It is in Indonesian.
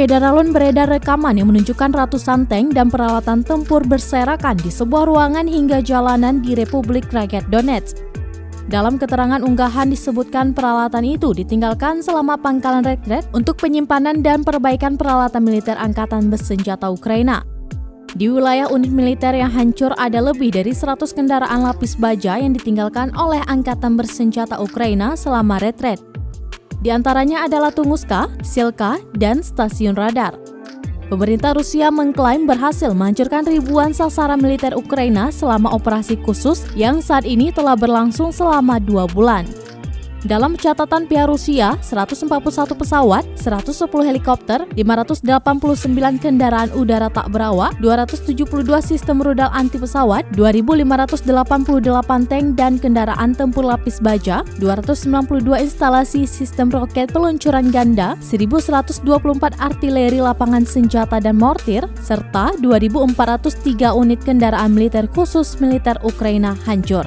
Federalun beredar rekaman yang menunjukkan ratusan tank dan peralatan tempur berserakan di sebuah ruangan hingga jalanan di Republik Rakyat Donetsk. Dalam keterangan unggahan disebutkan peralatan itu ditinggalkan selama pangkalan retret untuk penyimpanan dan perbaikan peralatan militer angkatan bersenjata Ukraina. Di wilayah unit militer yang hancur ada lebih dari 100 kendaraan lapis baja yang ditinggalkan oleh angkatan bersenjata Ukraina selama retret. Di antaranya adalah Tunguska, Silka, dan stasiun radar. Pemerintah Rusia mengklaim berhasil menghancurkan ribuan sasaran militer Ukraina selama operasi khusus yang saat ini telah berlangsung selama 2 bulan. Dalam catatan pihak Rusia, 141 pesawat, 110 helikopter, 589 kendaraan udara tak berawak, 272 sistem rudal anti pesawat, 2.588 tank dan kendaraan tempur lapis baja, 292 instalasi sistem roket peluncuran ganda, 1.124 artileri lapangan senjata dan mortir, serta 2.403 unit kendaraan militer khusus militer Ukraina hancur.